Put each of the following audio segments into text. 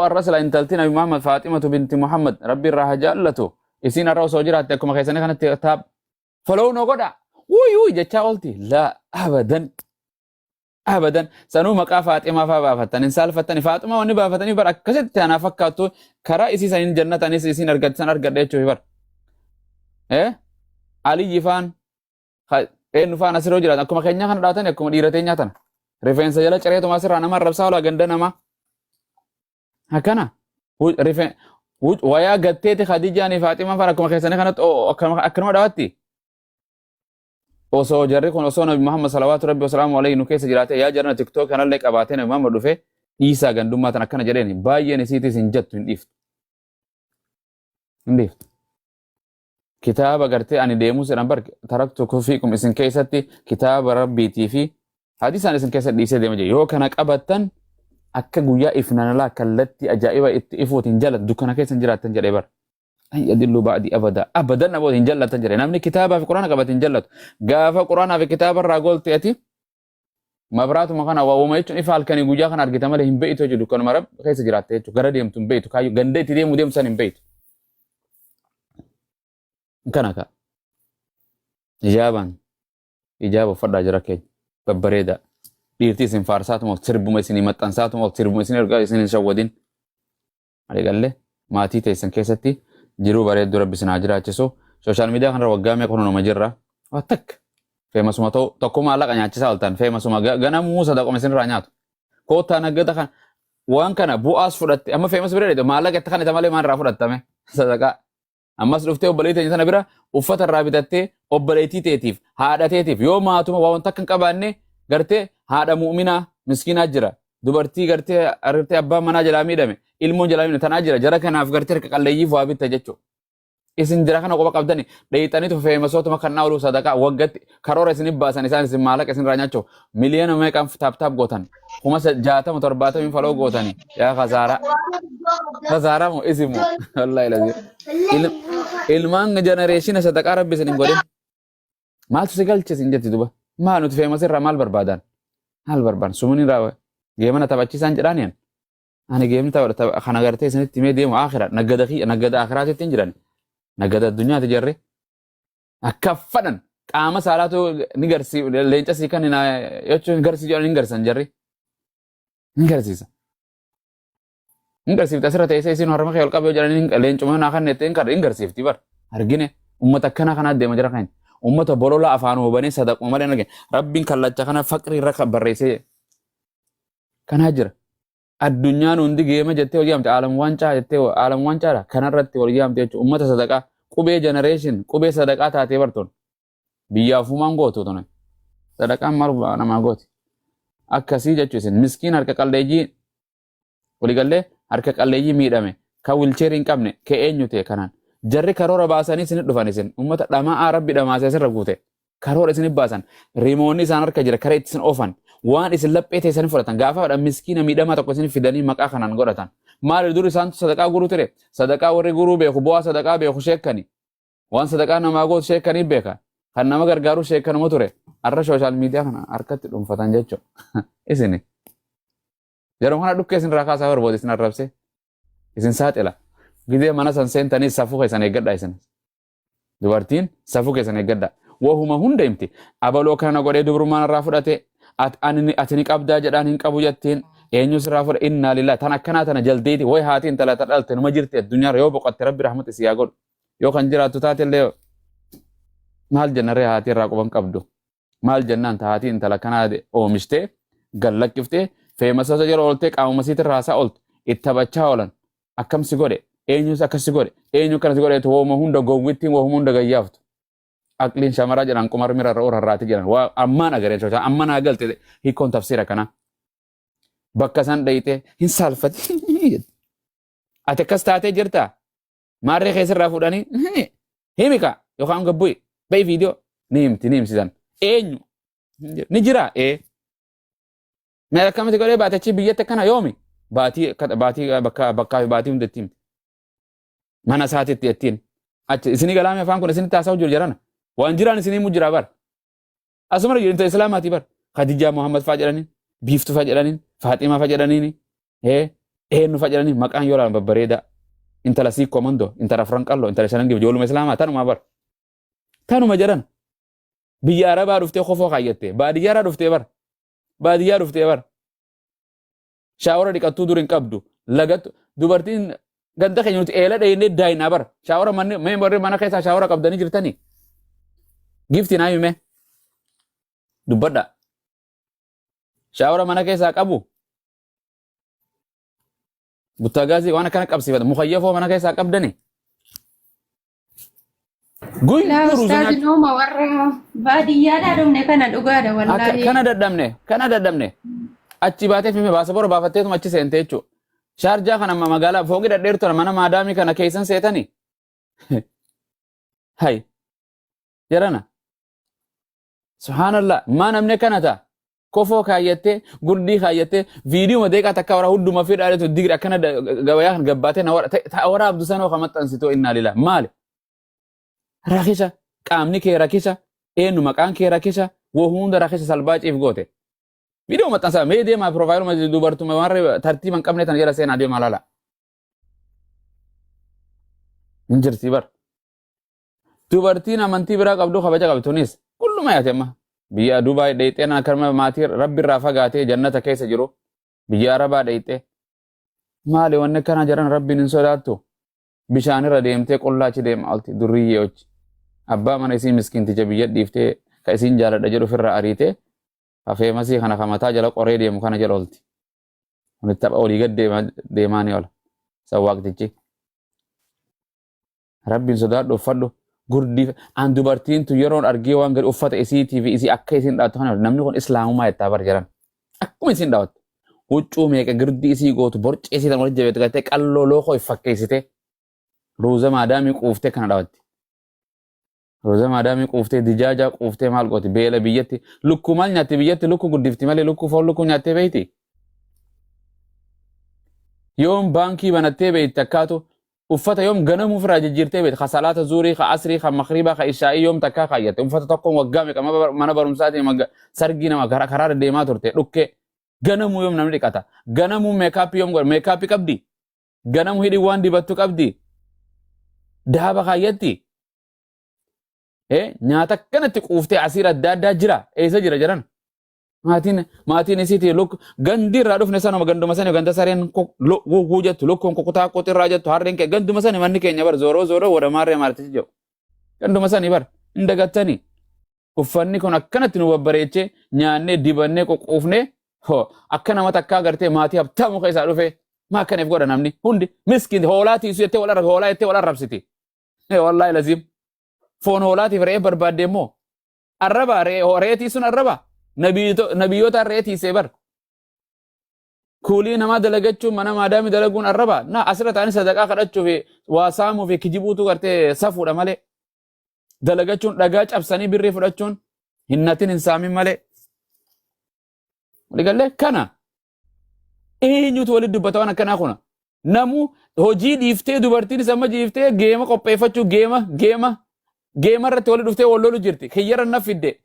الرسل إن تلتنا بمحمد فاطمة بنت محمد ربي راها جالته إسين الرأس وجرات تكم خيسنا كانت تاب فلو نقدا وي جتشا قلتي لا أبدا أبدا سنو مقا فاطمة فافتن إن سالفتني فاطمة وني بافتني بر أكست أنا فكرتو كرا إسي سين جنة أنيس إسين أرقد سن أرقد يجوا بر إيه علي جفان إيه نفان أسر وجرات أكم خينيا كان راتن أكم ديرتين ياتن ريفرنس جلا شريعة ما سر أنا ما رب ساولا جندنا ما هكذا ريفرنس ويا قتيت خديجة أني فاطمة فأكم خيسنا كانت أو أكرم دواتي osoo jarri kun osoo nabi Muhammad sallallahu alaihi wasallam alayhi nu keessa jiraate yaa jarna tiktok kana illee qabaatee nabi Muhammad dhufe Isaa gandummaa tan akkana jedheen baay'een isiitis hin jettu hin dhiiftu kitaaba gartee ani deemuu sedhan bar taraktu fiikum isin keessatti kitaaba rabbiitii fi hadiisaan isin keessa dhiisee deema jedhe yoo kana qabattan akka guyyaa ifnanalaa kallatti ajaa'iba itti ifuutiin jala dukkana keessa jiraattan jedhee bar أن يدلوا بعد أبدا أبدا إن جلت تنجري نمني كتابة في القرآن قبل تنجلت قافة قرآن في كتاب الرجل تأتي مبرات مكانا وما يتشون إفعال كان يقول جاكنا أرجع تماله هم بيت وجدوا كانوا مرب خيس جرات تيجوا قرر يوم تم بيت كايو جندي تديم وديم سن بيت كناكا إجابة فرد جركي ببريدة ديرتي سن فارسات مو تربو مسيني متنسات مو تربو مسيني رجال سن شودين على قال له ما تيجي سن كيستي jiru bareedduu rabbi sinaa jiraachisu sooshaal miidiyaa kanarra waggaa meeqa nama jirra wattak feemasuma tokko maallaqa nyaachisaa oltan feemasuma ganamuu sadaqoma isinirraa nyaatu koottaa naggata kan waan kana bu'aas fudhatte amma feemas bira dheedu maallaqa itti kan malee maal irraa fudhattame sadaqaa ammas dhuftee obboleettii sana bira uffata irraa bitattee obboleettii teetiif haadha teetiif yoo maatuma waan takka hin qabaanne gartee haadha mu'minaa miskiinaa jira dubartii gartee abbaan manaa jalaa miidhame ilmoon jalaa miidhame tanaa jira jara kanaaf gartee harka qalleeyyiif waa bitta jechuudha. Isin jira kana qofa qabdani dheeyxaniitu feemasootuma kan naa oluu sadaqaa waggatti karoora isin baasan isaan isin maallaqa isin irraa nyaachuu miliyoona meeqaan taaptaap gootan kuma 60-70 faloo gootani yaa khasaara moo isin moo wallahi lazim ilmaan generation sadaqaa rabbi isin hin godhin maaltu si galche isin jetti duba maal nuti feemas irraa maal barbaadan sumuni irraa geemana taphachiisaan jedhaaniyan ani geemni kana gartee isinitti himee deemu aakhira naggada aakhiraatitti hin jiran naggada addunyaati jarre akka fadhan qaama saalaatu ni garsiif leenca sii kan jechuun garsiif jedhan hin garsan jarri hin garsiisa hin garsiifti asirra teessee isin harma kee ol qabee jedhan leencuma naa kan nette hin garsiifti bar argine ummata akkana kanaa deema jira kan ummata bolola afaan hubanii sadaquma malee argine rabbiin kallacha kana faqri irra barreessee kanaa jira addunyaan hundi geema jettee hojii amte aalam wancaadha kanarratti hojii amte jechuudha ummata sadaqaa qubee generation qubee sadaqaa taatee bartoon biyyaafumaan gootu tone sadaqaan maal namaa gooti akkasii jechuu isin miskiin harka qalleeyyii waliigallee harka qalleeyyii miidhame kan wilcheerii hin qabne ka eenyu ta'e kanaan jarri karoora baasanii isin dhufan isin ummata dhamaa rabbi dhamaasee asirra guute karoora isin baasan rimoonni isaan harka jira karee isin oofan waan isin laphee teessanii fudhatan gaafa miskiina miidhamaa tokko isin fidanii maqaa kanaan godhatan maal dur isaan sadaqaa guruu ture sadaqaa warri guruu beeku bu'aa sadaqaa beeku sheekkani waan sadaqaa namaa gootu sheekkanii beeka kan nama gargaaru sheekkanuma ture arra sooshaal miidiyaa kana harkatti dhuunfatan jechuudha isini yeroo kana dhukkee isin irraa kaasaa barbaade isin arrabse isin saaxila gidee mana san seentanii safuu keessan eeggadha isin dubartiin safuu keessan eeggadha wahuma hunda himti abaloo kana godhee dubrummaan irraa fudhate ati ni qabdaa jedhaan hin qabu jettiin eenyus irraa fudha innaa lillaa tan akkanaa tana jaldeeti way haatiin talata dhalte numa jirti addunyaa yoo boqotte rabbi rahmata si yaa godhu yoo kan jiraattu taate illee maal jennaree haatii irraa quban qabdu maal jennaan haatii intala kanaa oomishtee gallakkiftee feemasoota yeroo oltee qaamuma siitti raasaa olte itti taphachaa oolan akkam si godhe eenyus akkas si godhe eenyu akkana si godhe wooma hunda gowwittiin wooma hunda gayyaaftu aqliin shamaraa jedhan qumar mira rarraati jedhan waa ammaan agaree socha ammaan agalte hiikkoon tafsiira kana bakka san dhayite hin saalfati ati akkas taatee jirta maarree keessirraa fudhanii himika yookaan gabbu'i ba'i viidiyoo ni himsisan eenyu ni jira mee akkamatti godhee baatechi biyyatti akkana yoomi baatii bakkaa fi baatii hunda ittiin mana isaatiitti ittiin achi isinii galaamee afaan kun isinitti haasa'u jiru jedhana waan jiraan isinii mujjiraa bar asuma jirta islaamaatii bar Khadijaa Muhammad faa jedhaniin biiftu faa jedhaniin Faaximaa faa jedhaniin eenyu facaanii maqaan yoo laalan babbareeda intala sii komando intala franqallo intala shanangi ijooluma islaamaa tanuma bar tanuma jedhan biyya arabaa dhuftee kofoo kaayyatte baadiyyaadhaa dhuftee bar baadiyyaa dhuftee bar shaawara dhiqattuu dur hin qabdu lagattu dubartiin ganda keenya nuti eela dheeyinee daayinaa bar shaawara mana keessaa shaawara qabdanii jirtanii gifti naa hime dubbadha shaawara mana keessaa qabu buttaagaasii waan akkana qabsiifata mukayyafoo mana keessaa qabdani Laa ustaazi nooma warra baadiyyaadhaa dhumne kana dhugaadha wallaahi. Kana dadhabne achi baatee fi baasa bora baafatteetuma achi seente jechuudha. Shaarjaa kana magaalaa fooqii dhadheertu mana maadaamii kana keessan seetanii. Hai jarana subhaanallah maa namne kana ta'a kofoo kaayyattee gurdii kaayyattee viidiyoo madeeqaa takka wara hudduma fi dhaadheetu digri akkana gabayaa kan gabbaatee na waraabdu sanoo kan maxxansitoo innaa lilaa maali. Rakisha qaamni kee rakisha eenyu maqaan kee rakisha woo hunda rakisha salbaaciif goote viidiyoo maxxansaa mee deemaa piroofaayiluma dubartuma warra tartiiba hin qabne tan jala seenaa deemaa laala hin jirti bar dubartiin amantii biraa qabdu kabaja qabtuunis kulluma yaate amma biyya Dubaay dheeyxeen akkasuma maatii rabbi irraa fagaatee jannata keessa jiru biyya Arabaa dheeyxee maali wanni kana jiran rabbiin hin sodaattu bishaanirra deemtee qullaachi deemaa olti durriyyeechi abbaa mana isii miskinticha biyya dhiiftee ka isiin jaaladha jedhu ofirraa ariitee hafee masii kana kamataa jala qoree deemu kana jala olti. Kun tapha olii gad deemaa ni oola. Sawwaaqtichi. Rabbiin sodaadhu uffadhu gurdii an dubartiin tu yeroon argee waan gadi uffata isiitii fi isii akka isiin dhaattu kana namni kun islaamummaa jettaa bar jiran. Akkuma isiin dhaawattu. Huccuu meeqa girdii isii gootu borcee isii tan walitti jabeetu galtee qalloo lookoo fakkeessitee ruuza maadaamii quuftee kana dhaawatti. Roza maadaamii quuftee dijaajaa quuftee maal gooti beela biyyatti lukkuu maal nyaatte biyyatti lukkuu guddifti malee lukkuu foon lukkuu nyaattee beeyti. Yoom baankii banattee beeyti takkaatu uffata yoom ganamuu ofirraa jijjiirtee beeyti kasalaata zuurii ka asrii ka makriibaa ka ishaa'ii yoom takkaa kaayyatte uffata tokkoon waggaa meeqa mana barumsaatiin sargii nama karaa deemaa turte dhukkee ganamuu yoom namni dhiqata ganamuu meekaappii yoom godha meekaappii qabdi ganamuu hidhii waan dibattu qabdi daaba kaayyatti. Nyaata kanatti quuftee asiir adda addaa jira eessa jira jedhan maatiin isiiti gandi irraa dhufne sanuma ganduma sani ganda sareen guguu jettu lukkuun kukutaa qotirraa jettu harreen kee ganduma sani manni keenya bar zooroo wada maarree maartichi jedhu ganduma sani bar hin dagattani uffanni kun akkanatti nu babbareechee nyaannee dibannee qoquufnee akka nama takkaa agartee maatii habtaamu keessaa dhufe maa akkaniif godha namni hundi miskiin hoolaa tiisu jettee hoolaa jettee wal arrabsiti wallaahi laziim. Foon hoolaatiif re'ee barbaadde immoo arraba re'eetii sun arraba nabiyyoota re'eetiisee bar kuulii namaa dalagachuun mana maadaami dalaguun arraba na asirra ta'anii sadaqaa kadhachuu fi waa saamuu fi kijibuutu gartee safuudha malee dalagachuun dhagaa cabsanii birrii fudhachuun hinnatin hin saamin malee waliigallee kana eenyutu walitti dubbata waan akkanaa kuna namuu hojii dhiiftee dubartiin isa amma dhiiftee geema qopheeffachuu geema irratti wali dhuftee wal lolu jirti kiyyara na fidde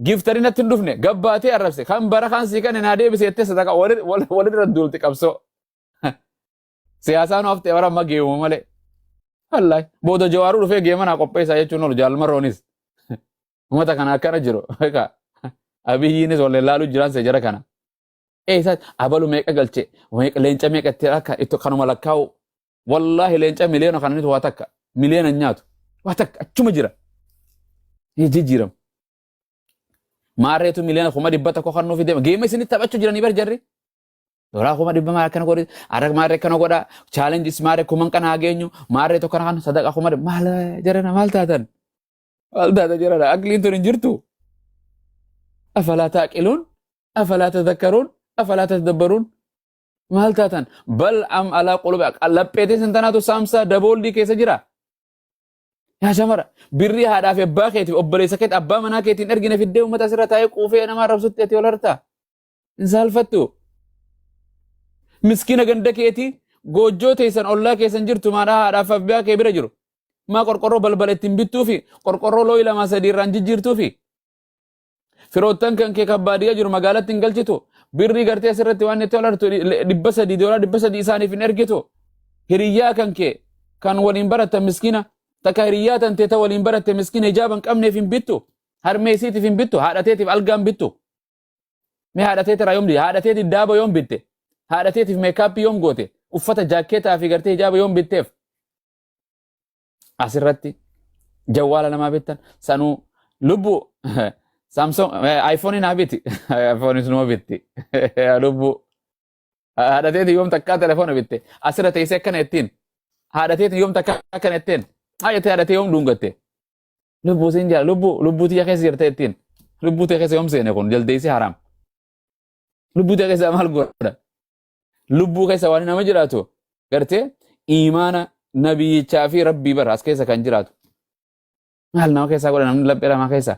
giftarii natti hin dhufne gabbaatee arrabse kan bara kan sii kan naa deebise jettee sadaqa walirra duulti qabsoo siyaasaan haftee bara amma geemu malee wallaahi booda jawaaruu dhufee geema naa qopheessaa jechuun oolu jaalmarroonis uummata kana akkana jiru abiyyiinis wal laaluu jiraan see jara kana eessa abalu meeqa galche leenca meeqa itti akka itti kanuma lakkaa'u wallaahi leenca miliyoona kananitu waa takka miliyoona nyaatu waa takka achuma jira jijjiiramu maarreetu miliyoona kuma dhibba tokko kan nuuf deema geema isinitti taphachuu jiranii bar jarri doraa kuma dhibba maal akkana godhi arra maarree kana godha chaalenjis maarree kuman kana hageenyu maarree tokko kana sadaqa kuma maal jarana maal taatan jarana aqliin tun hin jirtu afalaa taaqiluun afalaa tadakkaruun afalaa tadabbaruun maal taatan bal am alaa qulubi lapheetii sintanaatu saamsaa dabooldii keessa jira yaa shamara birrii haadhaaf abbaa keetiif obboleessa keetii abbaa manaa keetiin ergine fiddee uummata asirra taa'ee quufee namaa rabsutti ati ol harta hin saalfattu miskiina ganda keetii goojjoo teessan ollaa keessan jirtu maadhaa haadhaaf abbaa kee bira jiru maa qorqorroo balbala ittiin bittuu fi qorqorroo looyi lamaa sadii irraan jijjiirtuu fi firoottan kan kee kabbaadiyyaa jiru magaalatti hin galchitu birrii gartee asirratti waan itti olartu $300 isaaniif hin ergitu hiriyyaa kan kee kan waliin baratta miskina takka hiriyyaa tan teeta waliin baratte miskina hijaaban qabneef hin bittu harmee isiitiif hin bittu haadhateetiif algaan bittu mee haadhateetira yoom haadhateetiif daaba yoom bitte haadhateetiif meekaappii yoom goote uffata jaakkeetaa fi gartee hijaaba yoom bitteef asirratti jawwaala namaa bittan sanuu lubbu Samsung iPhone naa biti iPhone sunuma bitti lubbu haadhateeti yoom takkaa telefoona bitte asirra teessee akkana ittiin haadhateeti yoom takkaa akkana ittiin haayatee haadhatee yoom dhungatte lubbuu siin jala lubbuu tiyya keessa jirte ittiin lubbuu tiyya keessa yoom seene kun jaldeessi haram lubbuu tiyya keessa maal godha lubbuu keessa waan nama jiraatu gartee imaana nabiyyichaa fi rabbii bara as keessa kan jiraatu maal nama keessaa godha namni laphee lamaa keessaa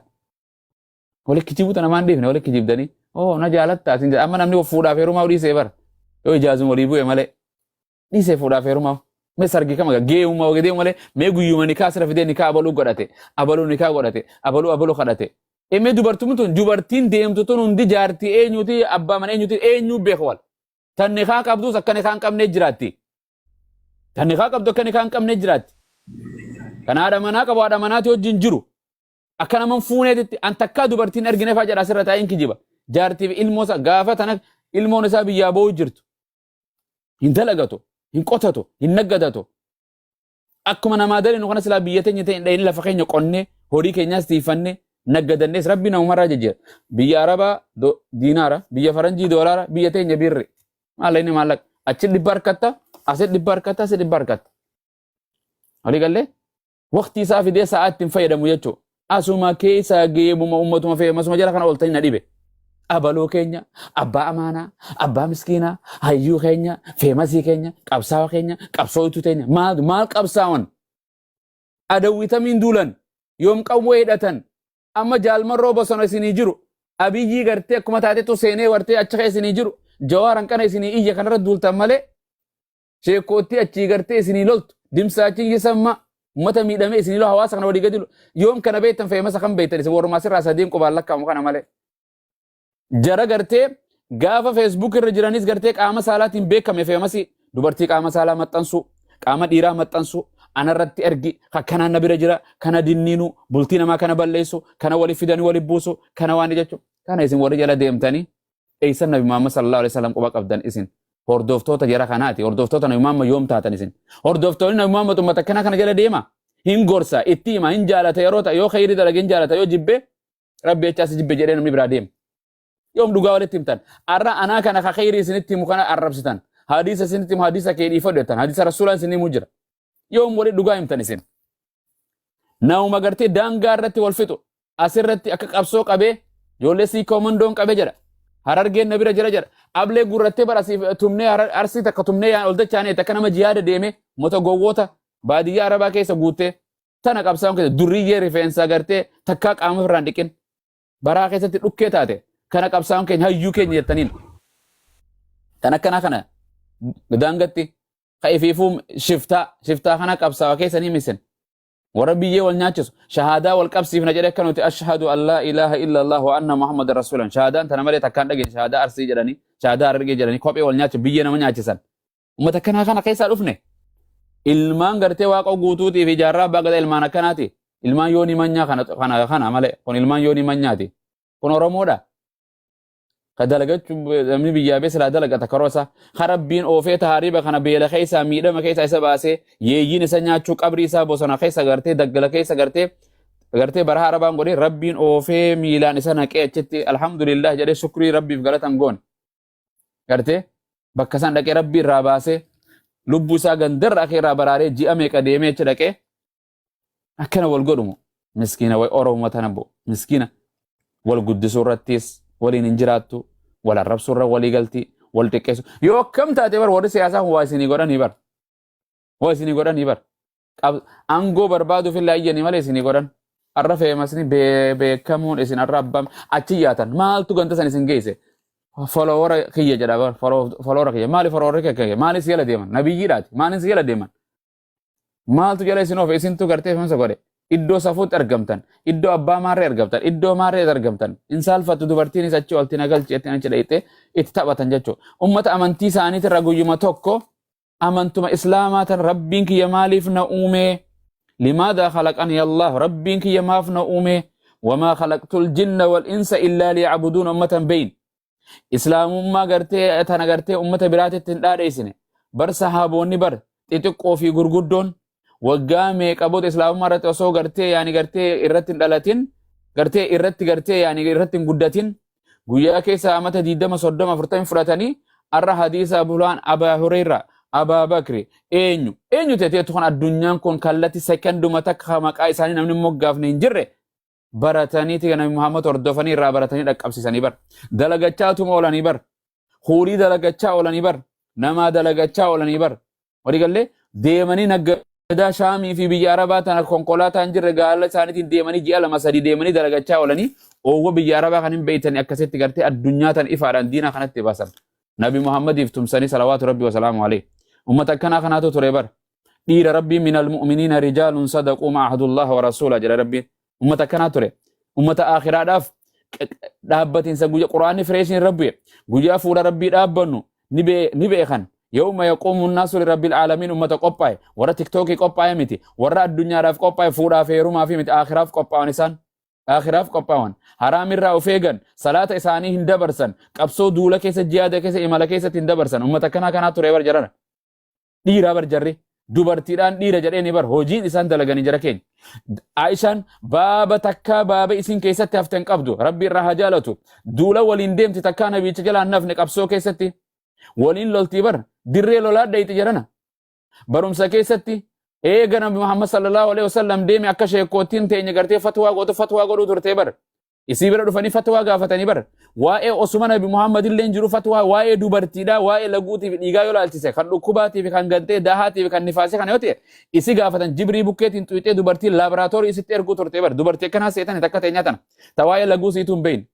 wali kijibuuta namaan deefne wali kijibdanii na jaalatta amma namni fuudhaaf heerumaa dhiisee bara yoo ijaazuma walii bu'e malee dhiisee fuudhaaf heerumaa mee sargi kama gee'ummaa wagedee malee mee guyyuma nikaa asirra fidee nikaa abaluu godhate abaluu nikaa godhate abaluu kadhate mee dubartiin deemtu tun hundi jaartii eenyuti abbaa mana eenyu beeku wal tan nikaa qabdus akka nikaa hin qabnee jiraatti tan nikaa qabdu akka nikaa hin qabnee jiraatti kan haadha manaa qabu haadha manaati wajjin jiru akka naman fuuneetitti an takkaa dubartiin ergine faa jedha asirra taa'in kijiba jaartiif ilmoosa gaafa tana ilmoon isaa biyyaa ba'uu jirtu hin dalagatu hin qotatu hin naggadatu akkuma namaa dalinu kana silaa biyya teenya ta'in dhayini lafa keenya qonnee horii keenyaas tiifanne naggadannees rabbi namumarraa jejjeera biyya arabaa diinaara biyya faranjii doolaara biyya teenya birri maalla inni maallaqa achi dhibba harkatta asit dhibba harkatta asit dhibba harkatta walii gallee waqtii isaa fidee sa'aatti hin fayyadamu jechuudha asuma keessa geebuma ummatuma fe'amasuma jala kana ooltanii na dhibe abaloo keenya abbaa amaanaa abbaa miskiinaa hayyuu keenya feemasii keenya qabsaawa keenya qabsooytu teenya maal qabsaawan adawwitamiin duulan yoom qawwee hidhatan amma jaalmarroo bosona isinii jiru abiyyii gartee akkuma taatetu seenee wartee achi kee isinii jiru jawaaran kana isinii iyya kanarra duultan malee sheekootti achii gartee isinii loltu dimsaachiin yisamma ummata miidhamee isinii loo hawaasa kana walii gadi yoom kana beektan feemasa kan beektan isin warrumaa sirraa sadiin qubaan lakkaamu kana malee jara gartee gaafa feesbuuk irra jiranis gartee qaama saalaatiin beekame feemasi dubartii qaama saalaa maxxansu qaama dhiiraa maxxansu anarratti ergi akkanaan na bira jira kana dinniinu bultii namaa kana balleessu kana waliif fidanii waliif buusu kana waan jechuun kana isin warri jala deemtanii eeysan nabi Muhammad sallallahu alaihi wasallam quba qabdan isin hordoftoota jara kanaati hordoftoota nabi Muhammad yoom taatan isin hordoftoonni nabi Muhammad ummata kana jala deema hin gorsa itti hima hin jaalata yeroo ta yoo khayri dalage hin jaalata yoo jibbe rabbi achaas jibbe jedhee namni biraa deema yoom dhugaa walitti himtan arra anaa kana ka khayri isinitti himu kana arrabsitan hadiisa isinitti himu hadiisa keedhii fudhatan hadiisa rasuulaan isinii himu jira yoom wali dhugaa himtan isin nauma gartee daangaa irratti wal fixu asirratti akka qabsoo qabee ijoollee sii koomandoon qabee jedha harargeen na bira jira jedha ablee gurrattee barasiif tumnee arsii takka tumnee ol dachaanee takka nama jihaada deeme mota gowwoota baadiyyaa arabaa keessa guuttee tana qabsaa'uun keessa durriyyee rifeensaa gartee takkaa qaama irraan dhiqin baraa keessatti dhukkee taate kana qabsaa'uun keenya hayyuu keenya jettaniin kan akkanaa kana daangatti kaifiifuu shiftaa kana qabsaawa keessanii misen warra biyyee wal nyaachisu shahaadaa wal qabsiifna jedhee akka nuti ashhadu an laa ilaaha illa allah wa anna muhammadan rasuulan shahaadaan tana malee takkaan dhageen shahaadaa arsii jedhanii shahaadaa harargee jedhanii kophee wal nyaachisu biyyee nama nyaachisan ummata akkanaa kana keessaa dhufne ilmaan gartee waaqa guutuutii fi jaarraa abbaa gadaa ilmaan akkanaati ilmaan yoonii manyaa kana malee kun ilmaan yoonii manyaati kun oromoodha kadalagachu namni biyyaa bee silaa dalagata karoosa harabbiin oofee tahariiba kana beela keessa miidhama keessa isa baasee yeeyyiin isa nyaachuu qabrii isaa bosona keessa gartee daggala keessa gartee bara harabaan godhee rabbiin oofee miilaan isa naqee achitti alhamdulillah jedhee shukrii rabbiif galatan goon gartee bakka san dhaqee rabbii irraa baasee lubbuu isaa gandarra akka irraa baraaree ji'a meeqa deemee achi dhaqee akkana wal godhumu miskiina way oromoo tana bo miskiina wal guddisuu irrattis waliin hin jiraattu wal arrabsuu irra walii galtii wal xiqqeessu yoo akkam taate bar warri siyaasaa waa isinii godhanii bar aangoo barbaaduuf illee ayyanii malee isinii godhan arra feemasni beekamuun isin arra abbam achi yaatan maaltu ganta san isin geesse folowora kiyya jedha bar folowora kiyya maali folowora kiyya maali si jala deeman nabiyyiidhaati maali si jala deeman maaltu jala isin oofe isintu gartee feemsa godhe iddoo safuutti argamtan, iddoo abbaa maarree argamtan, iddoo maarree argamtan. Insaalfattu dubartiinis achi olti nagalchi jettee achi dhayxee itti taphatan jechuudha. Ummata amantii isaaniitirra guyyuma tokko amantuma islaamaa tan rabbiin kiyya maaliif na uume? Limaadha khalaqani Allah? Rabbiin kiyya maaf na uume? Wamaa khalaqtul jinna wal insa illaa liya'buduun ummatan bayin. Islaamummaa gartee tana gartee ummata biraatitti hin dhaadheessine. Bar sahaboonni bar xixiqqoo fi gurguddoon waggaa meeqa booda islaamummaa irratti osoo gartee yaani gartee irratti hin dhalatin gartee irratti yaani irratti hin guddatin guyyaa keessa amata 20 30 40 fudhatanii arra hadiisa bulaan Abaa Hurayra Abaa Bakri eenyu teeteetu kan addunyaan kun kallatti sekanduma takka maqaa isaanii namni moggaafne hin jirre barataniiti Nabi Muhammad hordofanii irraa baratanii dhaqqabsiisanii bar dalagachaatuma oolanii bar huurii dalagachaa oolanii bar namaa dalagachaa oolanii bar walii gallee deemanii naggadaa Shaamii fi biyya Arabaa tana konkolaataan jirre gaala isaaniitiin deemanii ji'a 2-3 deemanii dalagachaa oolanii oowwa biyya Arabaa kan hin beeytanii akkasitti gartee addunyaa tan ifaadhaan diina kanatti baasan Nabi Muhammadiif tumsanii salawaatu rabbi wa salaamu alayhi ummata akkanaa kanaatu ture bar dhiira rabbii minal mu'miniina rijaalun sadaquu ma ahadullah wa rasuula jedha rabbiin ummata akkanaa ture ummata akhiraadhaaf dhaabbatiinsa guyyaa quraanni fireeshin rabbi guyyaa fuula rabbii dhaabbannu ni beekan يوم يقوم الناس لرب العالمين أمة قبائي ورا تيك توكي قبائي متي ورا الدنيا راف قبائي فورا فيرو ما في متي آخراف قبائي نسان آخراف قبائي حرام الرأو فيغن صلاة إساني هندبرسن قبسو دولة كيسة جيادة كيسة إمالة كيسة هندبرسن أمة كنا تريبر جرانا ديرا بر جري dubartiidhaan dhiira jedheen bar hojiin isaan dalaganii jira keenya Aishaan baaba takka baaba isin keessatti haften qabdu rabbi irraa haa jaalatu duula waliin deemti takka nabiicha jalaan nafne qabsoo keessatti waliin loltii bar dirree lolaa dhayti jedhana barumsa keessatti eega Nabi Muhammad sallallahu alaihi wasallam deeme akka sheekootiin teenya gartee fatwaa godhu turte bar isii bira dhufanii fatwaa gaafatanii bar waa'ee osuma Nabi Muhammad illee jiru fatwaa waa'ee dubartiidha waa'ee laguutii fi dhiigaa yoo laalchise kan dhukkubaatii fi kan gantee dahaatii fi kan nifaasee kan yoo ta'e isi gaafatan jibrii bukkeetiin tuyxee dubartii laaboraatoorii isitti erguu turte bar dubartii akkanaa seetan takka teenyaa tana ta waa'ee laguu siituu hin beeyin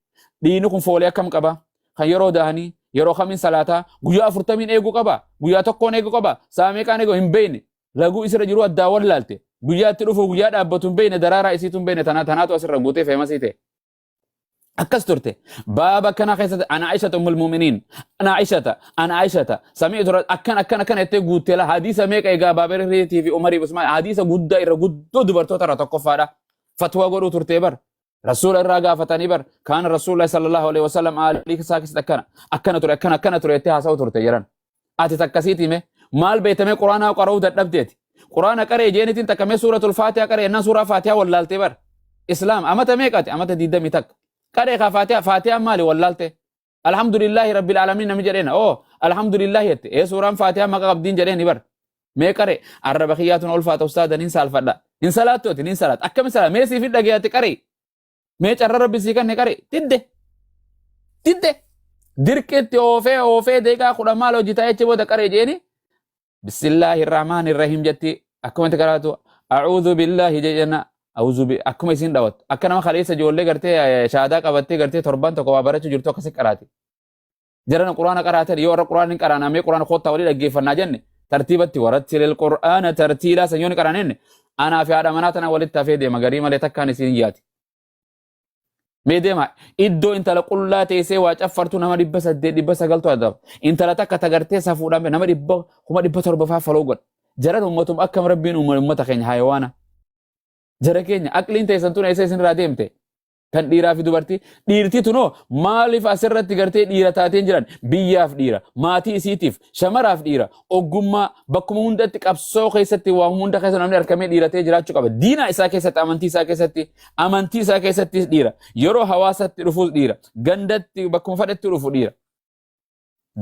dhiini kun foolee akkam qaba kan yeroo dahanii yeroo kamiin salaataa guyyaa 40 eeguu qaba guyyaa tokkoon eeguu qaba saameeqaan eeguu hin beeyne laguu isirra jiru addaawwan laalte guyyaa itti dhufu guyyaa dhaabbatu hin beeyne daraaraa isiitu hin beeyne tanaatu asirra guutee feemasii ta'e أكس ترتي بابا كان خيسة أنا عائشة أم المؤمنين أنا عائشة سمعت أكن يتقول تلا حديث ميك إيجا بابر ريتي في عمري بسمع حديث جودة إيرا جودة دبرتو ترى تكفارة فتوى قرو ترتيبر رسول الرجاء فتنيبر كان رسول الله صلى الله عليه وسلم عليك ساكس أكن ترى يتها سو ترتيجران أتي تكسيتي مه مال بيت مه قرآن أو قرأوا تدبتي قرآن كره جينتين تكمل سورة الفاتحة كره إن سورة فاتحة ولا التبر إسلام أما تميك أما تديد ميتك كاري فاتحة مالي واللالته الحمد لله رب العالمين نمي جرينا الحمد لله يت سورة فاتحة ما قبدين جريني بر مي كاري الربخيات والفات أستاذ ننسى الفدا ننسى صلاة أكمل صلاة ميسي في الدقيقة كاري مي ترى ربي سيكن كاري تدي دركت أوفي ديكا خدا مالو جتاي تبو دكاري جيني بسم الله الرحمن الرحيم جتي أكمل تكراتو أعوذ بالله جينا أوزبي أكما يسين دوت أكنا ما خليسة جولة قرتي شهادة قبتي قرتي تربان تقوى براتو جرتو كسي قراتي جرنا القرآن قراتي يورا القرآن قرانا مي قرآن خود تولي لقي فناجن ترتيبتي ورتل القرآن ترتيلا سنيوني قرانين أنا في هذا مناتنا ولد تفيدي مغاريما لتكاني سينياتي ميديما إدو انت لقل لا تيسي واجفرتو نما دبس قلتو أدب انت لتك تغرتي سفودا نما دب تربفا فلوغن جرن أمتم أكم ربين أمتخين حيوانا jara keenya aqliin teessan tun eessa isin irraa deemte kan dhiiraa fi dubartii dhiirtii tunoo maaliif asirratti gartee dhiira taateen jiran biyyaaf dhiira maatii isiitiif shamaraaf dhiira ogummaa bakkuma hundatti qabsoo keessatti waan hunda keessa namni argamee dhiiratee jiraachuu qaba diinaa isaa keessatti amantii isaa keessatti dhiira yeroo hawaasatti dhufuus dhiira gandatti bakkuma fadhatti dhufu dhiira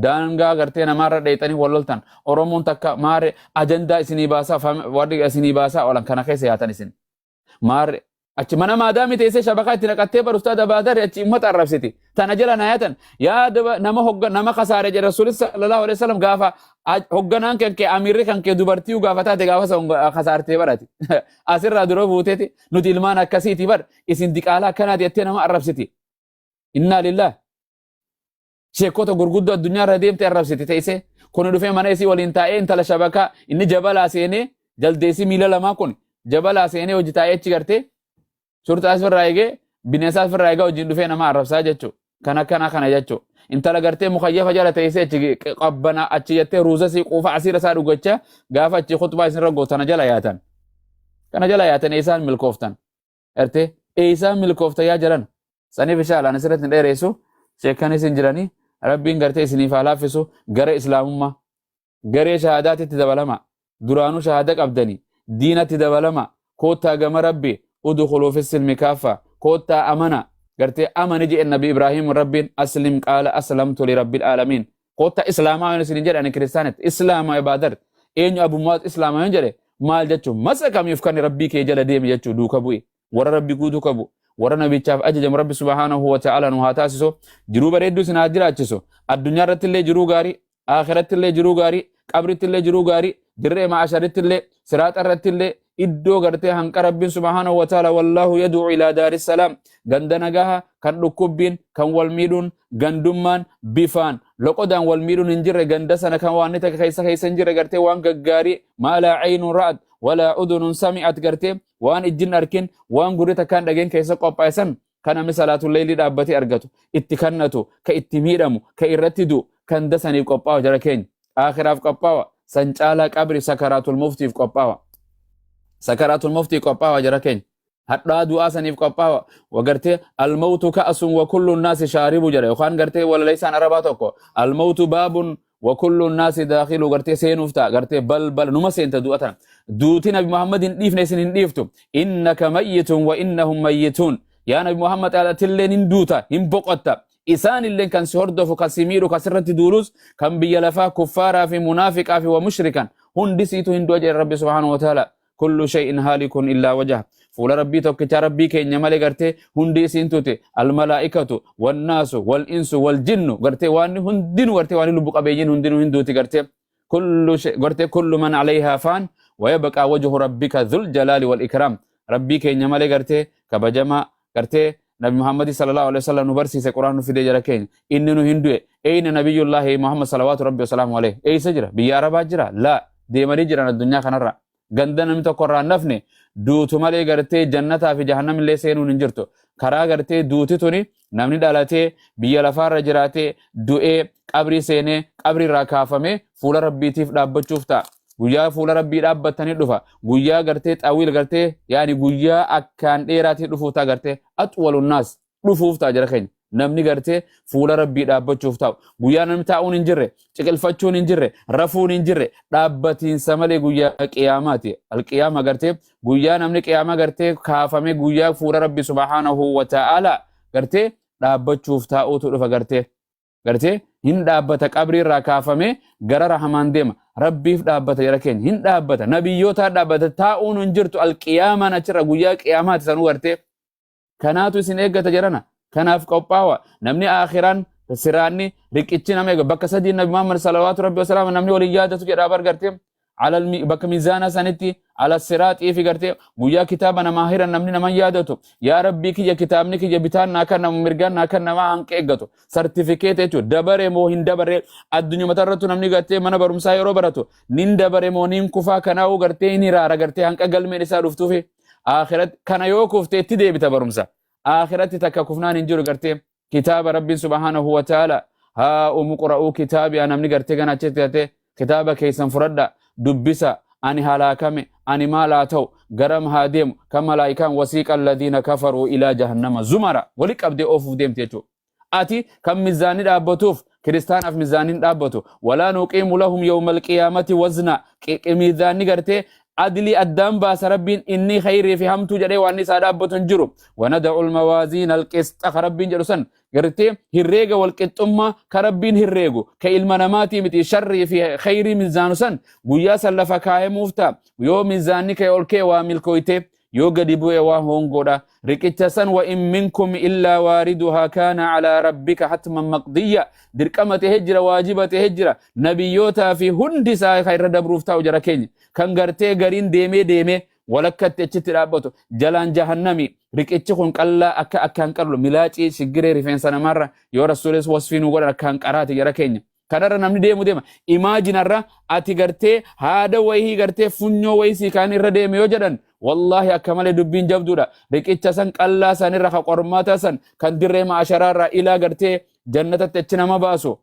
daangaa gartee namaarra dheexanii walloltan oromoon takka maare ajandaa isinii baasaa warri isinii baasaa oolan kana keessa yaatan isin مار أشي منا ما دامي تيسي شبكات نكتة بر أستاذ بادر أشي مت عرفتي تناجلا نهاية يا دب نما هوج نما خسارة جل رسول صلى الله عليه وسلم قافا هوجنان كان كأمير كان كدبرتي وقافة تاتي قافا سون خسارة تبرتي أسر رادرو بوتتي نتيلمان كسيتي بر إسندك على كنا ديتنا ما عرفتي إنا لله شيكوتو غرغدو الدنيا رديم تعرفتي تيسي كونو دفع منا يسي والإنتاء إنت لشبكة إني جبل أسيني جلديسي ميلا لما كوني jabala seenee hojii taa'ee achi gartee shurxaas firraa eegee bineensaas firraa eegaa hojiin dhufee nama arrabsaa jechuu kana jechuu intala gartee mukayyafa jala teessee achi qabbana achi jettee ruuzasii quufa asiira isaa dhugachaa gaafa achi khutbaa isinirra gootana jala yaatan kana jala yaatan eesaan milkooftan ertee eesaan milkoofta yaa jalan saniif ishaalaan asirratti hin dheeressu sheekkan isin jiranii rabbiin gartee isiniif haa laaffisu gara islaamummaa garee shahaadaatitti dabalama duraanuu shahaada qabdanii diinatti dabalama koottaa gama rabbi udkhuluu fi silmi kaaffa koottaa amana gartee amani jedhe nabi ibraahim rabbiin aslim qaala aslamtu li rabbil aalamiin koottaa islaamaa yoon isin jedhani kiristaanitti islaama ibaadar eenyu abummaat islaamaa yoon jedhe maal jechuu masa kamiif kan rabbii kee jala deeme jechuu duuka bu'e warra rabbii guutuu qabu warra nabichaaf ajajamu rabbi subhaanahu wa ta'ala nu haa taasisu jiruu bareedduu isin haa jiraachisu addunyaa irratti illee jiruu gaarii akhiratti illee jiruu gaarii qabritti illee jiruu gaarii dirree maasharitti illee siraaxa irratti illee iddoo gartee hanqa rabbiin subhaanahu wa ta'ala wallahu yad'u ilaa daaris salaam ganda nagaha kan dhukkubbiin kan wal miidhuun gandummaan bifaan loqodaan wal miidhuun hin jirre ganda sana kan waan ta'e keessa hin jirre gartee waan gaggaarii maalaa aynun ra'at walaa udunun sami'at gartee waan ijjin arkin waan gurri takkaan dhageen keessa qophaa'esan kan namni salaatul leelii dhaabbatee argatu itti kannatu ka itti miidhamu ka irratti du'u kan dasaniif qophaa'u jara keenya akhiraaf qophaa'u san caalaa qabri sakaraatul muftiif qophaa'u sakaraatul muftii qophaa'u jara keenya hadhaa du'aa saniif qophaa'u wagartee almautu ka'asun wa kullu naasi shaaribu jara yookaan gartee walaleessaan arabaa tokko almautu baabun wa kullu naasi daakhilu gartee seenuuf ta'a gartee balbal numa seenta du'atan duuti nabi muhammad hin dhiifne isin hin dhiiftu innaka mayyitun wa innahum mayyitun yaa nabi muhammad alatilleen hin duuta hin boqotta isaan illeen kan si hordofu kan si miidhu kan sirratti duulus kan biyya lafaa kuffaaraa fi munaafiqaa fi wa mushrikan hundi siitu hin du'a jedhe rabbi subhaanahu wa ta'ala kullu shay'in haalikun illaa wajah fuula rabbii tokkicha rabbii keenya malee gartee hundi isiin tute almalaa'ikatu wannaasu wal insu wal jinnu gartee waan hundinu gartee waan lubbu qabeeyyiin hundinu hin duuti gartee kullu man alayhaa faan ويبقى وجه ربك ذو الجلال والإكرام ربي كي نمالي غرتي كبجما غرتي نبي محمد صلى الله عليه وسلم نبرسي سقرآن في دي جركين إننو هندوه أين نبي الله محمد صلوات ربي وسلامه عليه أي سجرة بيارة باجرة لا دي مري جران الدنيا خنرة غندنا متى قرآن نفني دوتو مالي غرتي جنة في جهنم اللي سينو ننجرتو كرا غرتي دوتي توني نمني دالاتي بيا لفار جراتي دوئي قبري سيني قبري راكافمي فول ربي تيف دابچوفتا guyyaa fuula rabbii dhaabbatanii dhufa guyyaa gartee xawiil gartee yaani guyyaa akkaan dheeraatti dhufuuf ta'a gartee atwalun naas dhufuuf ta'a jara keenya namni gartee fuula rabbii dhaabbachuuf ta'u guyyaa namni taa'uun hin jirre ciqilfachuun hin jirre rafuun hin jirre dhaabbatiinsa malee guyyaa qiyaamaati alqiyaama gartee guyyaa namni qiyaama gartee kaafame guyyaa fuula rabbii subhaanahu wa ta'ala gartee dhaabbachuuf taa'uutu dhufa gartee hin dhaabbata qabrii irraa kaafame gara rahamaan deema rabbiif dhaabbata jara keenya hin dhaabbata nabiyyoota dhaabbata taa'uun hin jirtu alqiyaamaan achirra guyyaa qiyaamaati sanuu gartee kanaatu isin eeggata jarana kanaaf qophaawa namni akhiraan siraanni riqichi nama eega bakka sadii nabi muhammad salawaatu rabbi wasalaam namni waliin yaadatu jedhaa bar gartee bakka miizaana sanitti ala siraaxii fi gartee guyyaa kitaaba namaa hiran namni naman yaadatu yaa rabbii kiyya kitaabni kiyya bitaan naa kan nama mirgaan naa kan namaa hanqa eeggatu sartifikeeta jechuudha dabare moo hin dabare addunyaa irrattu namni gartee mana barumsaa yeroo baratu nin dabare moo nin kufaa kanaa'uu gartee hin hiraara gartee hanqa galmeen isaa dhuftuufi akhirat kana yoo kuftee itti deebita barumsa akhiratti takka kufnaan hin jiru gartee kitaaba rabbiin subhaanahu wa ta'ala haa umuqra'uu kitaabi namni gartee gana achitti gartee kitaaba keessan furadha dubbisa ani halakame ani mala ta'u garam haa deemu kan malaa'ikaan wasiiqa alladhiina kafaruu ilaa jahannama zumara wali qabdee oofuuf deemte jechuudha ati kan mizaanii dhaabbatuuf kiristaanaaf mizaaniin dhaabbatu walaa nuqiimu lahum yawma alqiyaamati wazna mizaanii gartee adli addaan baasa rabbiin inni khayrii fi hamtuu jedhee waan isaa dhaabbatu hin jiru wanada'u almawaaziina alqisxa rabbiin jedhu san gartee hirreega walqixxummaa ka rabbiin hirreegu ka ilma namaatii miti sharrii fi khayrii mizaanu san guyyaa san lafa kaayemuuf ta'a yoo mizaanni kee ol kee waa milkooyte yoo gadi bu'e waa hongoodha riqicha san wa in minkum illaa waariduhaa kaana calaa rabbika hatman maqdiyya dirqama ta'ee jira waajiba ta'ee jira nabiyyootaa fi hundi isaa ka irra dabruuf ta'u jara keenya kan gartee gariin deemee walakkatti achitti dhaabbatu jalaan jahannami riqichi kun qallaa akkaan qallu milaacii shiggiree rifeensa namarra yoo rasuulis wasfii nu godhan akkaan qaraati jara keenya kanarra namni deema imaajinarra ati gartee haada wayii gartee funyoo wayii sii kaan irra deeme yoo jedhan wallahi akka malee dubbiin jabduudha riqicha san qallaa sanirra ka qormaata san kan dirree maasharaarraa ilaa gartee jannatatti achi nama baasu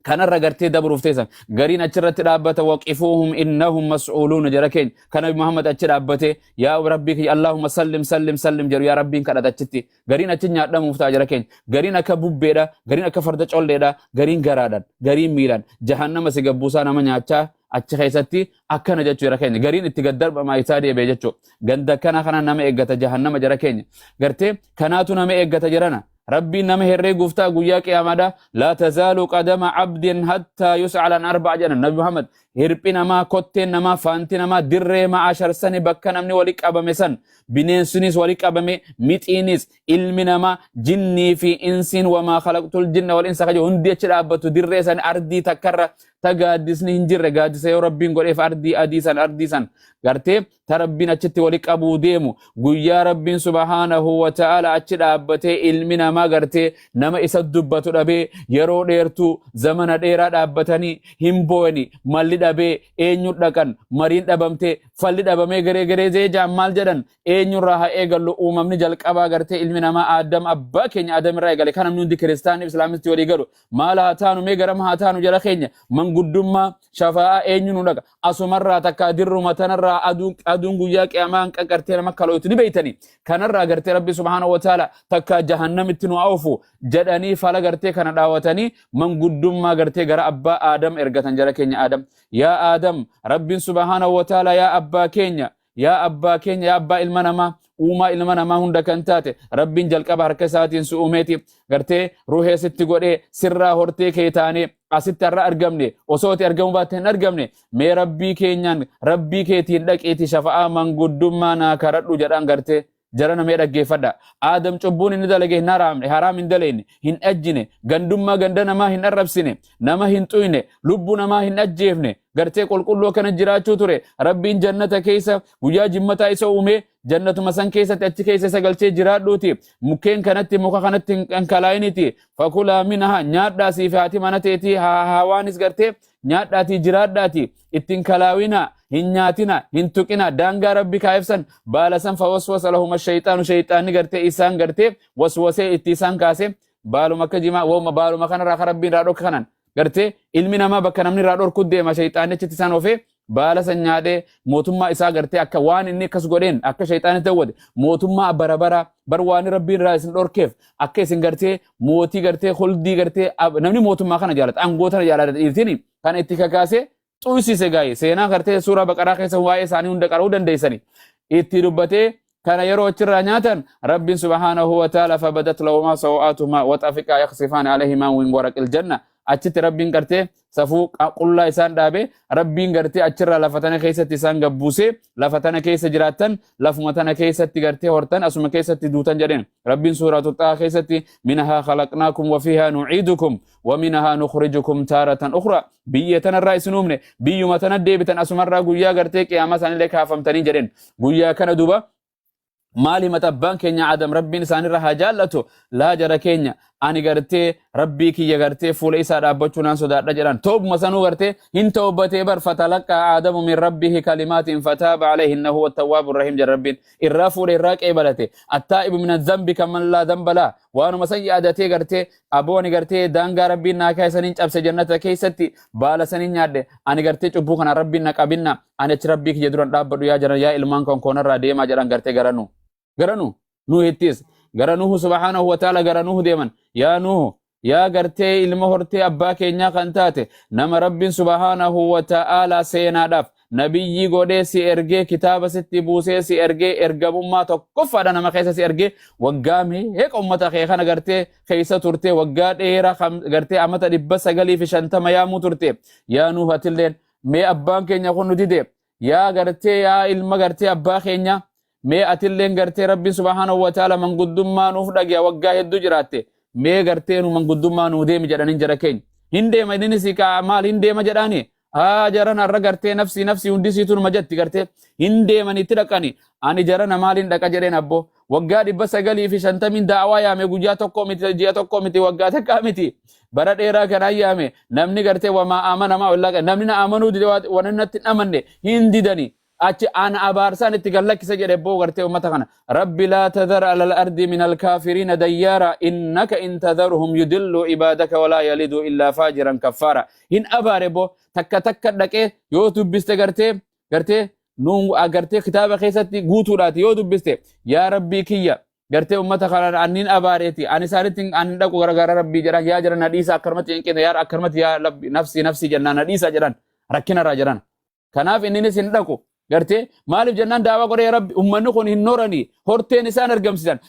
kanarra gartee dabruuf teessan gariin achirratti dhaabbata waqifuuhum innahum mas'uuluuna jara keenya kana Muhammad achi dhaabbate yaa rabbii Allahumma sallim sallim sallim jedhu yaa rabbiin kadhata achitti gariin achi nyaadhamuuf ta'a jara keenya gariin akka bubbeedha gariin akka farda colleedha gariin garaadhaan gariin miilaan jahannama si gabbuusaa nama nyaachaa achi keessatti akkana jechuu jara keenya gariin itti gaddarbamaa isaa deebee jechuu ganda kana nama eeggata jahannama jara keenya gartee kanaatu nama eeggata jirana ربي نمه الرجوفتا قويا قيامدا لا تزال قدم عبد حتى يسأل عن 4 جنة النبي محمد هربنا ما كوتين ما فانتنا ما در ما 10 سنة بكنا من وليك أبمسن بنين سنيس وليك أبمي ميت إنيس علمنا ما جني في إنس وما خلقت الجن والإنس خجو هندي أبتو در سن أردي تكرر تقادسني هنجر قادس يا ربي نقول إف أردي أديسان أرديسان قرتي تربينا تشتي وليك أبو ديمو قويا ربي سبحانه وتعالى أتشد أبتي علمنا ما قرتي نما إسد دبتو دبي يرو ديرتو زمن ديرا دبتني همبوني مالي دبي إنيو دكان مرين دبمتي فالي دبمي غري زي جامال جدن إنيو راها إيغلو أممني جلق أبا قرتي علمنا ما آدم أبا كيني آدم رأي قالي كان منون دي كريستاني إسلامي ولي قالو ما لها تانو ميغرم هاتانو جلا خيني من قدوما شفاء إنيو ندك أسمرا تكادر متنرا أدون قويا قيامان كرتي لما كالوتو دي بيتني كان را قرتي ربي سبحانه وتعالى تكا جهنم اتنو أوفو جداني فالا قرتي كان داوتني من قدوما قرتي قرأ أبا آدم إرغتن جلا كيني آدم يا آدم ربي سبحانه وتعالى يا أبا كينيا يا أبا كينيا يا أبا المنما وما المنما هند كنتاتي ربي جلق بحركة ساتين سؤوميتي قرتي روحي ستي قولي سرا هورتي كيتاني asitti irra argamne osooti argamu baateen argamne mee rabbii keenyaan rabbii keetiin dhaqeeti shafa'aa manguddummaa naa karadhu jedhaan gartee jara namee dhaggeeffadha aadam cubbuun inni dalage hin haraam hin daleenne hin ajjine gandummaa ganda namaa hin arrabsine nama hin xuyne lubbuu namaa hin ajjeefne gartee qulqulluu kana jiraachuu ture rabbiin jannata keessa guyyaa jimmataa isa uume jannatuma san keessatti achi keessa sagalchee jiraadhuuti mukkeen kanatti muka kanatti hin kalaayiniti fakulaa minaha nyaadhaa siif haati mana teetii hawaanis gartee nyaadhaatii jiraadhaati ittiin kalaawina hin nyaatina hin tuqina daangaa rabbi kaayefsan baalasan fawaswasa lahuma shayxaanu gartee isaan gartee waswasee itti isaan kaase baaluma akka jimaa wooma baaluma kanarraa rabbiin raa dhokka kanan gartee ilmi namaa bakka namni raa dhorku deema shayxaanichi isaan ofee baala san nyaadhee mootummaa isaa gartee akka waan inni akkas godheen akka shayxaanitti hawwate mootummaa barabara bar waan rabbiin raa isin dhorkeef akka isin gartee mootii gartee holdii gartee namni mootummaa kana jaalata aangoota jaalata dhiirtini kan itti kakaase xuysise gaa'e seenaa gartee suuraa baqaraa keessa waa'ee isaanii hunda qara'uu dandeessani itti dubbatee kana yeroo achirraa nyaatan rabbiin subhaanahu wa ta'ala fabadat lahumaa sawa'aatuhumaa waxafiqaa yaqsifaani alayhimaa min waraqil janna achitti rabbiin gartee safuu qullaa isaan dhaabe rabbiin gartee achirraa lafatana keessatti isaan gabbuusee lafatana keessa jiraattan lafuma tana keessatti gartee hortan asuma keessatti duutan jedheen rabbiin suuratu xaa keessatti minahaa khalaqnaakum wa fiihaa nu'iidukum wa minahaa nukhrijukum taaratan ukhra biyya tanarraa isin uumne biyyuma tana deebitan asumarraa guyyaa gartee qiyaamaa isaanillee kaafamtanii jedheen guyyaa kana duba maali matabbaan keenya adam rabbiin isaanirra haa jaallatu laa jara keenya ani gartee rabbii kiyya gartee fuula isaa dhaabbachuu naan sodaadha jedhan toobuma sanuu gartee hin tawbatee bar fatalaqqa aadamu min rabbihi kalimaatin fataaba alayhi innahu huwa tawwaabu rahim jedha rabbiin irraa fuudhe irraa qeebalate attaa'ibu min adhanbi kaman laa dhanba laa waanuma san yaadatee gartee abooni gartee daangaa rabbiin naa kaayisaniin cabse jannata keessatti baala saniin nyaadhe ani gartee cubbuu kana rabbiin na qabinna ani achi rabbii kiyya duran dhaabbadhu yaa jaran yaa ilmaan konkoonarraa deemaa jedhan gartee garanu nuh ittis garanuhu subhanahu wa ta'ala garanuhu deeman yaa nuhu yaa gartee ilma hortee abbaa keenyaa kan taate nama rabbiin subhanahu wa ta'ala seenaadhaaf nabiyyi godhee si ergee kitaaba sitti buusee si ergee ergamummaa tokkoffaadha nama keessa si ergee waggaa meeqa ummata kee kana gartee keessa turte waggaa dheeraa gartee amata 950 yaamuu turte yaa nuhu atilleen mee abbaan keenya kun nuti dee yaa gartee yaa ilma gartee abbaa keenyaa mee atilleen gartee rabbiin subhanahu wa ta'ala manguddummaa nuuf dhagiya waggaa hedduu jiraatte mee gartee nu manguddummaa nuu deemi jedhaniin jara keenya hin deema inni si maal hin deema jedhaani jaran har'a gartee nafsi hundisiituun majatti gartee hin deemanitti dhaqani ani jarana maaliin dhaqa jedheen abbo waggaa 950 daawaa yaame guyyaa tokko miti ji'a tokko miti waggaa takka miti bara dheeraa kana yaame namni gartee wama amana ma wallahi namni na amanu dide wanannatti amanne hin didani achi ana abarsan itti gallakkisa jedhe boo gartee ummata kana rabbi la tadhar ala al-ardi min al-kafirin dayyara innaka in tadharhum yudillu ibadaka wala yalidu illa fajiran kafara hin abare boo takka dhaqee yoo dubbiste gartee nu agartee kitaaba keessatti guutuudhaati yoo dubbiste yaa rabbii kiyya gartee ummata kana annin abareeti ani saanitti an dhaqu garagara rabbii jedhan yaa jiran hadisa akkarmatti inqina yaa akkarmatti yaa rabbi nafsi jannaan hadisa jedhan rakkina ra jedhan kanaaf inninis hin dhaqu gartee maaliif jennaan daawa godhee rabbi ummanni kun hin noorani horteen isaan argamsiisan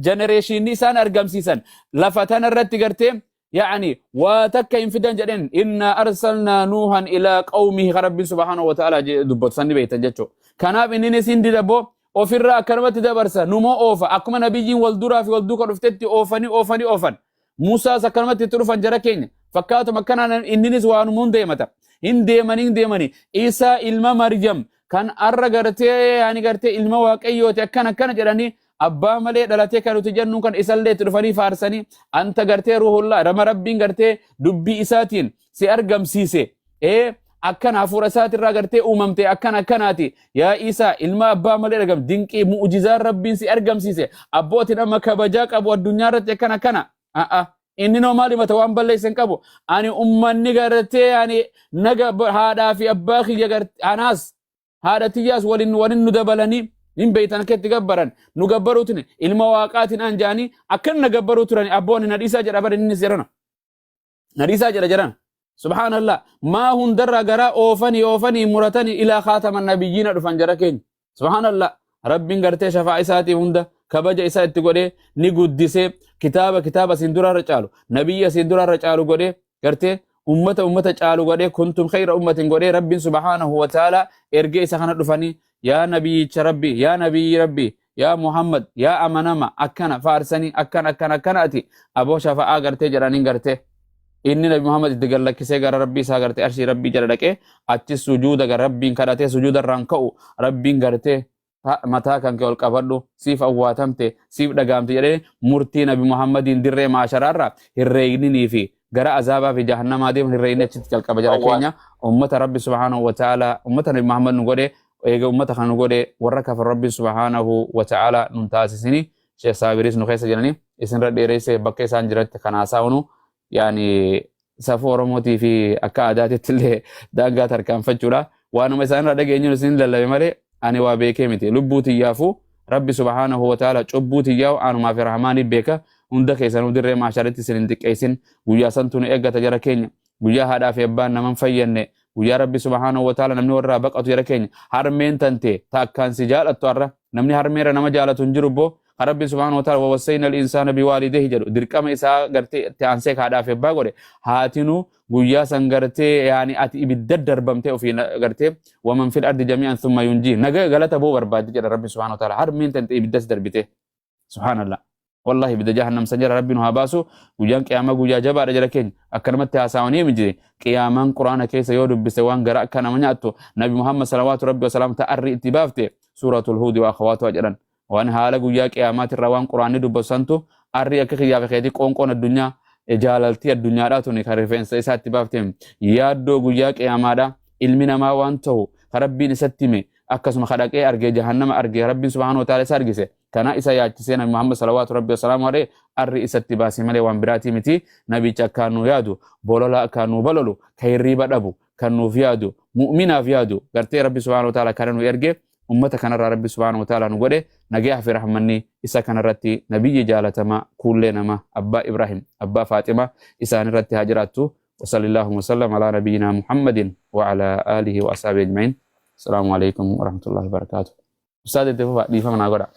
generation isaan argamsiisan lafa tanarratti gartee يعني واتك ينفدن جدين إنا أرسلنا نوحا إلى قومه رب سبحانه وتعالى دبت سني بيتا جتشو كان إنني سندي دبو وفر أكرمت دبرسا نمو أوفا أكما نبيجين والدورا في والدوكا رفتتي أوفن موسى سكرمت تروفا جركين فكاتو مكانا إنني سوان من ديمتا إن ديماني إيسا إلما مريم كان أرغرتي يعني غرتي إلما واقعيوتي أكنا جراني abbaa malee dhalatee kan nuti jennu kan isallee dhufanii faarsanii anta gartee ruuhullaa rama rabbiin gartee dubbii isaatiin si argamsiise akkana hafuura isaatirraa gartee uumamte akkanaati yaa Isaa ilma abbaa malee dhagam dinqii mu'jizaan rabbiin si argamsiise abbootiin amma kabajaa qabu addunyaa irratti akkana inni noo maali mata waan balleessan qabu ani ummanni gartee ani naga haadhaa fi abbaa kiyya gartee anaas haadha tiyyaas waliin nu dabalanii in beytan ketti gabbaran nu gabbaruutin ilma waaqaatin anjaani akkan na gabbaruu turani abboon nadhiisaa jedha bar inni sirana nadhiisaa jedha subhanallah maa hundarra gara oofanii muratani ilaa khaataman nabiyyiina dhufan jara keenya subhanallah rabbiin gartee shafaa isaatii hunda kabaja isaa itti godhee ni guddisee kitaaba sin durarra caalu nabiyya sin durarra caalu godhee gartee ummata caalu godhee kuntum khayra ummatin godhee rabbiin subhanahu wa ta'ala ergee isa kana dhufanii يا نبي ربي يا نبي ربي يا محمد يا أمانما أكنا فارسني أكنا أتي أبو شفاء أغرتي جرانين غرتي إني نبي محمد تقول لك سيغر ربي ساغرتي أرشي ربي جرانك أتي سجود أغر ربي كراتي سجود الرانكو ربي غرتي متا كان كول قبدو سيف أواتمتي سيف دقامتي جري مرتي نبي محمد در معاشرار الرئيني في غرا عذابا في جهنم آدم الرئيني تتكال قبجر كينيا أمة ربي سبحانه وتعالى أمة نبي محمد نقول eega ummata kan godhe warra kafar rabbi subhanahu wa ta'ala nun taasisini sheekh saabiris nu keessa jirani isin irra dheereyse bakka isaan jiratti kan haasaa'unu yaani safuu oromootii fi akka aadaatitti illee daangaa tarkaanfachuudha waanuma isaan irra dhageenyuun isin lallabe malee ani waa beekee miti lubbuu tiyyaafu rabbi subhanahu wa ta'ala cubbuu tiyyaa'u anumaa fi rahmaanii beeka hunda keessanuu dirree maasharitti isin hin xiqqeessin guyyaa santu nu eeggata jara keenya guyyaa haadhaa fi abbaan naman fayyanne guyyaa rabbi subhanahu wa ta'ala namni warraa baqatu jara keenya harmeen tante taakkaan si jaalattu har'a namni harmeera nama jaalatu hin jiru boo rabbi subhanahu wa ta'ala wawassayna al-insana biwalidayhi jedhu dirqama isaa gartee itti aansee haadhaa fi abbaa godhe haatinu guyyaa san gartee yaani ati ibidda darbamtee ofii gartee waman fil ardi jami'an thumma yunji naga galata boo barbaaddi jedha rabbi subhanahu wa ta'ala harmeen tante ibiddas darbite subhanallah والله بده جهنم سنجر ربي نها باسو وجان قيامه وجا جبا رجل كين اكرمت هاساوني مجي قياما قران كيس يودب بسوان غرا كان منياتو نبي محمد صلوات ربي وسلام تأري اتبافته سوره الهود واخواته اجرن وان حاله وجا قيامات الروان قران دبسنتو اري اكخيا بخيدي قونقون الدنيا جالالتي الدنيا داتوني كارفنس اسات اتبافته يادو وجا قيامادا علمنا ما وانتو ربي نستمي akkasuma khadaqee argee jahannama argee rabbiin subhanahu wa ta'ala isa argise kana isa yaachisee nabi muhammad salawatu rabbi wasalaamu alayhi arri isatti baasee malee waan biraatii miti nabicha akka nu yaadu bolola akka nu balolu kayriba dhabu kan nuuf yaadu mu'minaaf yaadu gartee rabbi subhanahu wa ta'ala kana nu ergee ummata kanarraa rabbi subhanahu wa ta'ala nu godhe nagaa fi rahmanni isa kanarratti nabiyyi jaalatama kullee nama abbaa ibrahim abbaa faatima isaan irratti haa jiraattu وصلى الله وسلم على نبينا محمد وعلى آله وأصحابه أجمعين السلام عليكم ورحمة الله وبركاته. Ustaz itu Pak di mana